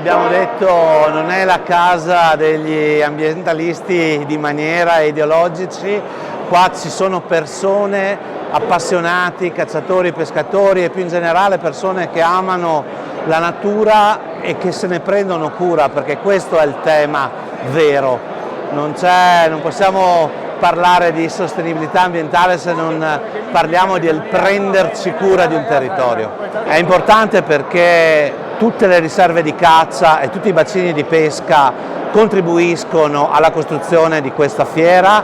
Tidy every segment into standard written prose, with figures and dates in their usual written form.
abbiamo detto, non è la casa degli ambientalisti di maniera e ideologici, qua ci sono persone appassionati, cacciatori, pescatori e più in generale persone che amano la natura e che se ne prendono cura, perché questo è il tema vero. Non possiamo parlare di sostenibilità ambientale se non parliamo del prenderci cura di un territorio. È importante perché tutte le riserve di caccia e tutti i bacini di pesca contribuiscono alla costruzione di questa fiera,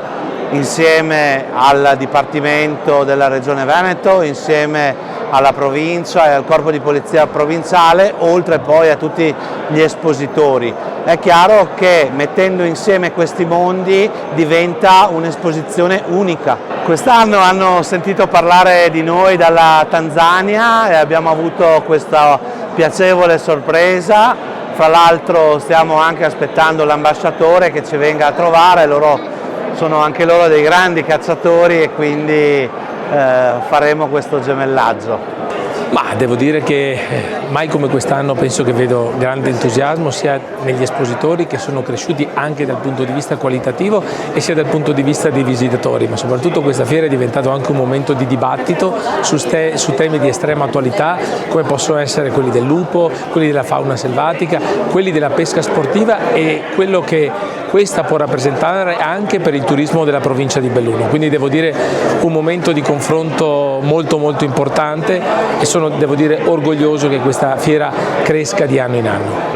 insieme al Dipartimento della Regione Veneto, insieme alla provincia e al corpo di polizia provinciale, oltre poi a tutti gli espositori. È chiaro che mettendo insieme questi mondi diventa un'esposizione unica. Quest'anno hanno sentito parlare di noi dalla Tanzania e abbiamo avuto questa piacevole sorpresa. Fra l'altro stiamo anche aspettando l'ambasciatore che ci venga a trovare, sono anche loro dei grandi cacciatori e quindi faremo questo gemellaggio. Ma devo dire che mai come quest'anno penso che vedo grande entusiasmo sia negli espositori, che sono cresciuti anche dal punto di vista qualitativo, e sia dal punto di vista dei visitatori, ma soprattutto questa fiera è diventato anche un momento di dibattito su temi di estrema attualità, come possono essere quelli del lupo, quelli della fauna selvatica, quelli della pesca sportiva e quello che questa può rappresentare anche per il turismo della provincia di Belluno. Quindi devo dire un momento di confronto molto importante e sono, devo dire, orgoglioso che questa fiera cresca di anno in anno.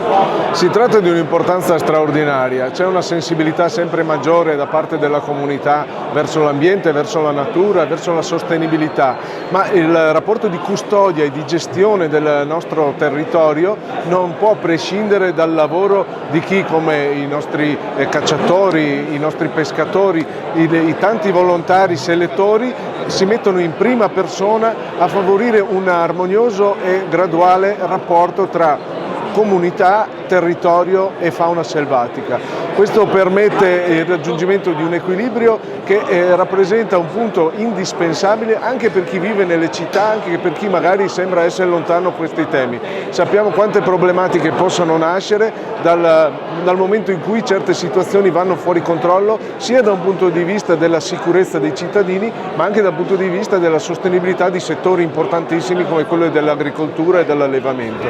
Si tratta di un'importanza straordinaria, c'è una sensibilità sempre maggiore da parte della comunità verso l'ambiente, verso la natura, verso la sostenibilità, ma il rapporto di custodia e di gestione del nostro territorio non può prescindere dal lavoro di chi, come i nostri cacciatori, i nostri pescatori, i tanti volontari selettori, si mettono in prima persona a favorire un armonioso e graduale rapporto tra comunità, territorio e fauna selvatica. Questo permette il raggiungimento di un equilibrio che rappresenta un punto indispensabile anche per chi vive nelle città, anche per chi magari sembra essere lontano da questi temi. Sappiamo quante problematiche possono nascere dal momento in cui certe situazioni vanno fuori controllo, sia da un punto di vista della sicurezza dei cittadini, ma anche dal punto di vista della sostenibilità di settori importantissimi come quello dell'agricoltura e dell'allevamento.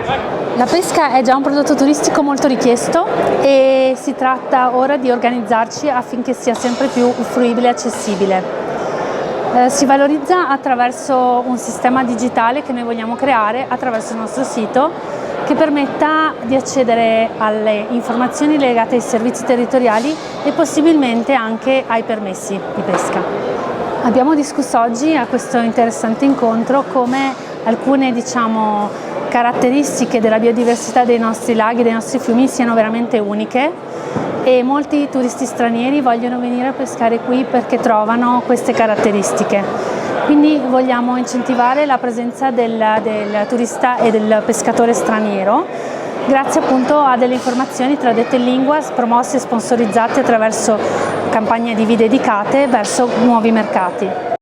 La pesca è già un prodotto turistico molto richiesto e si tratta ora di organizzarci affinché sia sempre più fruibile e accessibile. Si valorizza attraverso un sistema digitale che noi vogliamo creare attraverso il nostro sito, che permetta di accedere alle informazioni legate ai servizi territoriali e possibilmente anche ai permessi di pesca. Abbiamo discusso oggi a questo interessante incontro come alcune caratteristiche della biodiversità dei nostri laghi e dei nostri fiumi siano veramente uniche e molti turisti stranieri vogliono venire a pescare qui perché trovano queste caratteristiche. Quindi vogliamo incentivare la presenza del turista e del pescatore straniero grazie appunto a delle informazioni tradotte in lingua, promosse e sponsorizzate attraverso campagne TV dedicate verso nuovi mercati.